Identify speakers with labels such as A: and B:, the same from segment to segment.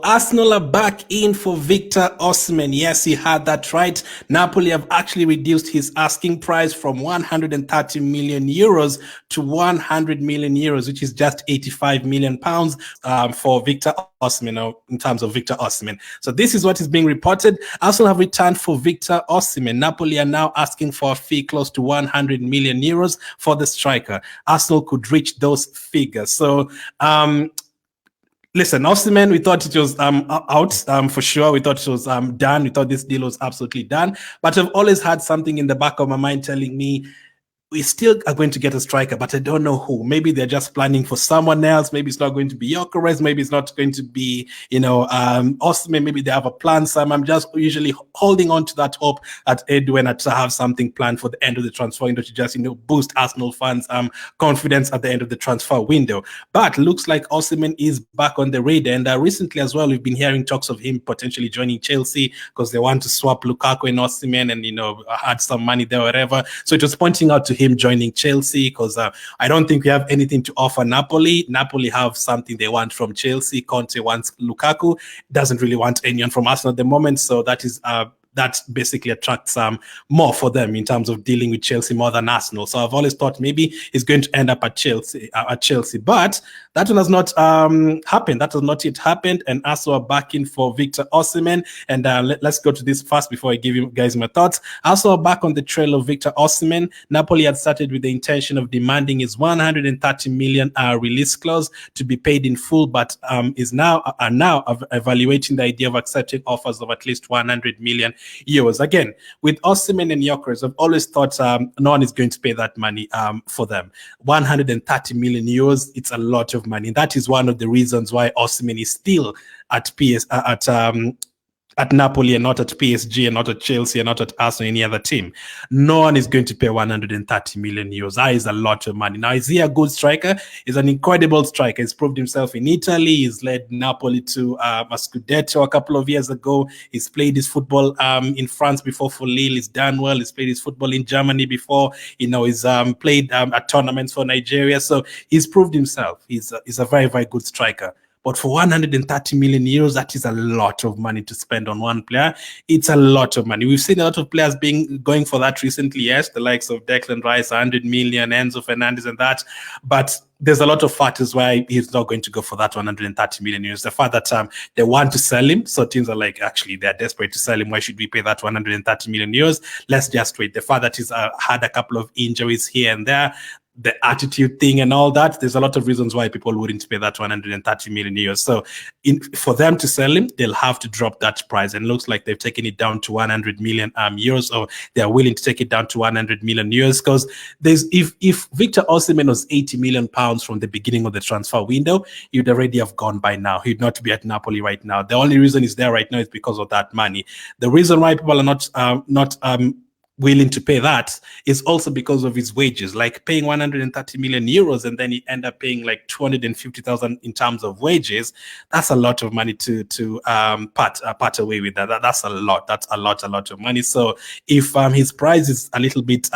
A: Arsenal are back in for Victor Osimhen. Yes, he had that right. Napoli have actually reduced his asking price from 130 million euros to 100 million euros, which is just 85 million pounds for Victor Osimhen, in terms of Victor Osimhen. So this is what is being reported. Arsenal have returned for Victor Osimhen. Napoli are now asking for a fee close to 100 million euros for the striker. Arsenal could reach those figures. So, listen, Osimhen, we thought it was out for sure. We thought it was done. We thought this deal was absolutely done. But I've always had something in the back of my mind telling me we still are going to get a striker, but I don't know who. Maybe they're just planning for someone else. Maybe it's not going to be Gyökeres. Maybe it's not going to be, Osimhen. Maybe they have a plan. So I'm just usually holding on to that hope at Edwin to have something planned for the end of the transfer window to just, boost Arsenal fans' confidence at the end of the transfer window. But looks like Osimhen is back on the radar. And recently as well, we've been hearing talks of him potentially joining Chelsea because they want to swap Lukaku and Osimhen and, add some money there or whatever. So it was pointing out to him joining Chelsea because I don't think we have anything to offer Napoli. Napoli have something they want from Chelsea. Conte wants Lukaku, doesn't really want anyone from Arsenal at the moment. So that is that basically attracts more for them in terms of dealing with Chelsea more than Arsenal. So I've always thought maybe he's going to end up at Chelsea. But that one has not happened. That has not yet happened. And Arsenal are back in for Victor Osimhen. And let's go to this first before I give you guys my thoughts. Arsenal are back on the trail of Victor Osimhen. Napoli had started with the intention of demanding his 130 million release clause to be paid in full, but are now evaluating the idea of accepting offers of at least 100 million euros. Again, with Osimhen and Gyökeres, I've always thought no one is going to pay that money for them. 130 million euros, it's a lot of money. That is one of the reasons why Osimhen is still at Napoli and not at PSG and not at Chelsea and not at Arsenal or any other team. No one is going to pay 130 million euros. That is a lot of money. Now, is he a good striker? He's an incredible striker. He's proved himself in Italy. He's led Napoli to a Scudetto a couple of years ago. He's played his football in France before for Lille. He's done well. He's played his football in Germany before. He's played at tournaments for Nigeria. So he's proved himself. He's a very, very good striker. But for 130 million euros, that is a lot of money to spend on one player. It's a lot of money. We've seen a lot of players going for that recently, yes, the likes of Declan Rice, 100 million, Enzo Fernandez and that. But there's a lot of factors why he's not going to go for that 130 million euros. The fact that they want to sell him, so teams are like, actually, they're desperate to sell him. Why should we pay that 130 million euros? Let's just wait. The fact that he's had a couple of injuries here and there, the attitude thing and all that, there's a lot of reasons why people wouldn't pay that 130 million euros. So for them to sell him, they'll have to drop that price. And it looks like they've taken it down to 100 million euros, or they're willing to take it down to 100 million euros. Because if Victor Osimhen was 80 million pounds from the beginning of the transfer window, he'd already have gone by now. He'd not be at Napoli right now. The only reason he's there right now is because of that money. The reason why people are not willing to pay that is also because of his wages. Like paying 130 million euros and then he end up paying like 250,000 in terms of wages. That's a lot of money to part away with that. That's a lot. That's a lot of money. So if his price is a little bit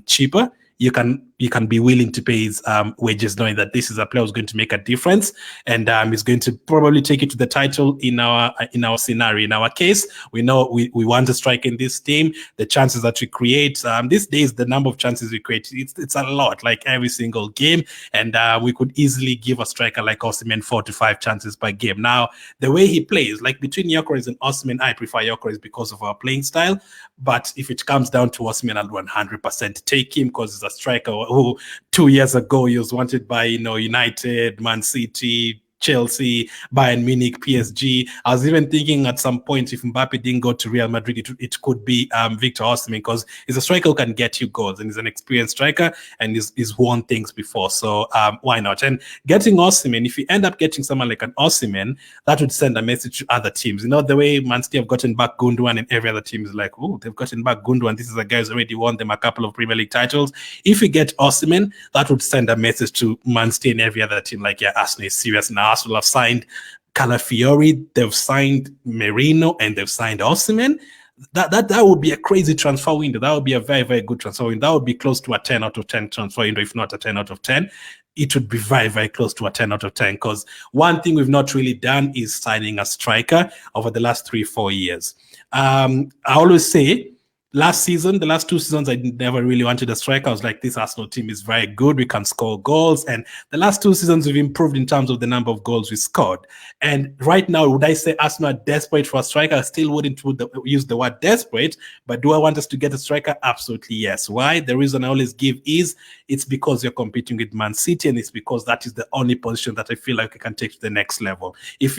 A: cheaper, you can be willing to pay his wages, knowing that this is a player who's going to make a difference and is going to probably take it to the title in our scenario. In our case, we know we want to strike in this team. The chances that we create these days, the number of chances we create, it's a lot, like every single game. And we could easily give a striker like Osimhen 4 to 5 chances per game. Now, the way he plays, like between Gyökeres and Osimhen, I prefer Gyökeres because of our playing style. But if it comes down to Osimhen, I'll 100% take him because he's a striker who 2 years ago he was wanted by United, Man City, Chelsea, Bayern Munich, PSG. I was even thinking at some point if Mbappe didn't go to Real Madrid, it could be Victor Osimhen, because he's a striker who can get you goals and he's an experienced striker and he's won things before. So why not? And getting Osimhen, if you end up getting someone like an Osimhen, that would send a message to other teams. The way Man City have gotten back Gundogan and every other team is like, oh, they've gotten back Gundogan. This is a guy who's already won them a couple of Premier League titles. If you get Osimhen, that would send a message to Man City and every other team like, yeah, Arsenal is serious now. Arsenal have signed Calafiori, they've signed Merino, and they've signed Osimhen. That would be a crazy transfer window. That would be a very, very good transfer window. That would be close to a 10 out of 10 transfer window, if not a 10 out of 10. it would be very, very close to a 10 out of 10. Because one thing we've not really done is signing a striker over the last 3-4 years. I always say, last season, the last 2 seasons, I never really wanted a striker. I was like, this Arsenal team is very good. We can score goals. And the last 2 seasons, we've improved in terms of the number of goals we scored. And right now, would I say Arsenal are desperate for a striker? I still wouldn't use the word desperate. But do I want us to get a striker? Absolutely yes. Why? The reason I always give is it's because you're competing with Man City, and it's because that is the only position that I feel like we can take to the next level. If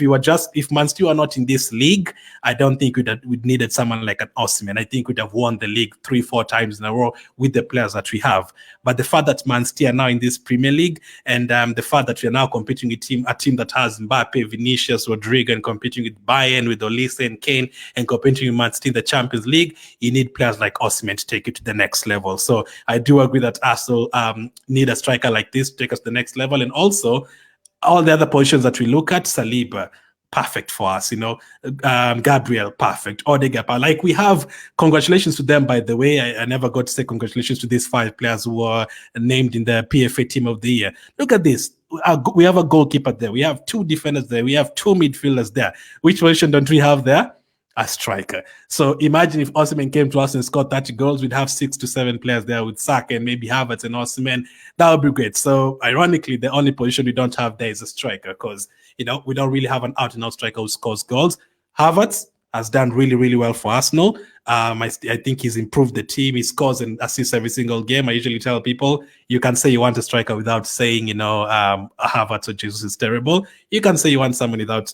A: Man City are not in this league, I don't think we'd needed someone like an Osimhen. I think we'd have won the league 3-4 times in a row with the players that we have. But the fact that Man City are now in this Premier League, and the fact that we are now competing with a team that has Mbappe, Vinicius, Rodrigo, and competing with Bayern, with Olise and Kane, and competing with Man City in the Champions League, you need players like Osimhen to take it to the next level. So I do agree that Arsenal need a striker like this to take us to the next level. And also, all the other positions that we look at, Saliba, perfect for us, Gabriel, perfect. Odegaard, like we have, congratulations to them, by the way. I never got to say congratulations to these 5 players who were named in the PFA Team of the Year. Look at this. We have a goalkeeper there. We have 2 defenders there. We have 2 midfielders there. Which position don't we have there? A striker. So imagine if Osimhen came to us and scored 30 goals, we'd have 6 to 7 players there with Saka and maybe Havertz and Osimhen. That would be great. So ironically, the only position we don't have there is a striker, because we don't really have an out-and-out striker who scores goals. Havertz has done really, really well for Arsenal. I think he's improved the team. He scores and assists every single game. I usually tell people, you can say you want a striker without saying, Havertz or Jesus is terrible. You can say you want someone without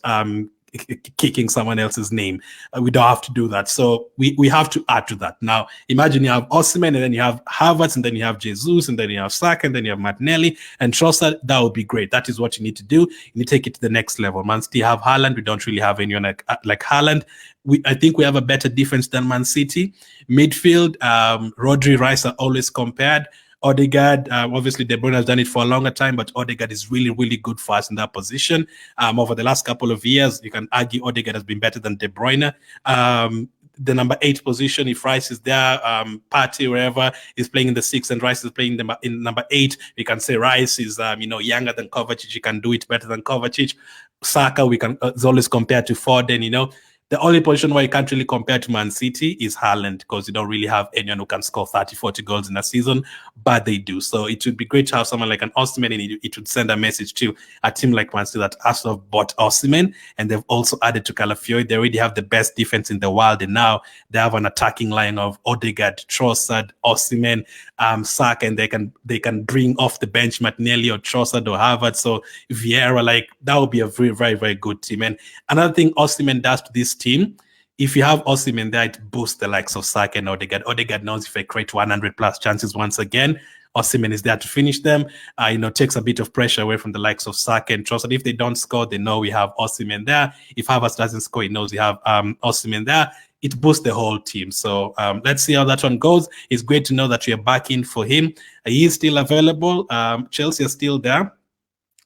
A: kicking someone else's name. We don't have to do that. So we have to add to that. Now, imagine you have Osimhen, and then you have Havertz, and then you have Jesus, and then you have Saka, and then you have Martinelli and Trossard. That would be great. That is what you need to do. You need to take it to the next level. Man City have Haaland. We don't really have anyone like Haaland. I think we have a better defense than Man City. Midfield, Rodri, Rice are always compared. Odegaard, obviously De Bruyne has done it for a longer time, but Odegaard is really, really good for us in that position. Over the last couple of years, you can argue Odegaard has been better than De Bruyne. The number 8 position, if Rice is there, Partey, wherever, is playing in the 6 and Rice is playing in number 8, we can say Rice is younger than Kovacic. He can do it better than Kovacic. Saka, we can is always compared to Foden. The only position where you can't really compare to Man City is Haaland, because you don't really have anyone who can score 30, 40 goals in a season, but they do. So it would be great to have someone like an Osimhen, and it would send a message to a team like Man City that Arsenal bought Osimhen, and they've also added to Calafiori. They already have the best defense in the world, and now they have an attacking line of Odegaard, Trossard, Osimhen, Saka, and they can bring off the bench Martinelli or Trossard or Havertz. So Vieira, that would be a very, very, very good team. And another thing Osimhen does to this team, if you have Osimhen there, it boosts the likes of Saka and Odegaard. Odegaard knows if they create 100 plus chances once again, Osimhen is there to finish them. Takes a bit of pressure away from the likes of Saka and Trossard. If they don't score, they know we have Osimhen there. If Havertz doesn't score, he knows we have Osimhen there. It boosts the whole team. So let's see how that one goes. It's great to know that we are back in for him. He is still available. Chelsea are still there.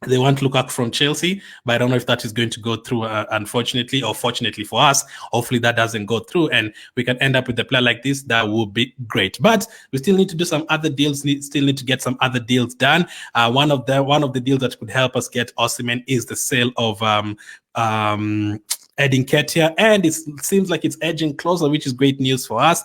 A: They want Lukaku from Chelsea, but I don't know if that is going to go through, unfortunately, or fortunately for us. Hopefully that doesn't go through, and we can end up with a player like this. That would be great. But we still need to do some other deals, still need to get some other deals done. One of the deals that could help us get Osimhen is the sale of Edin Ketia, and it seems like it's edging closer, which is great news for us.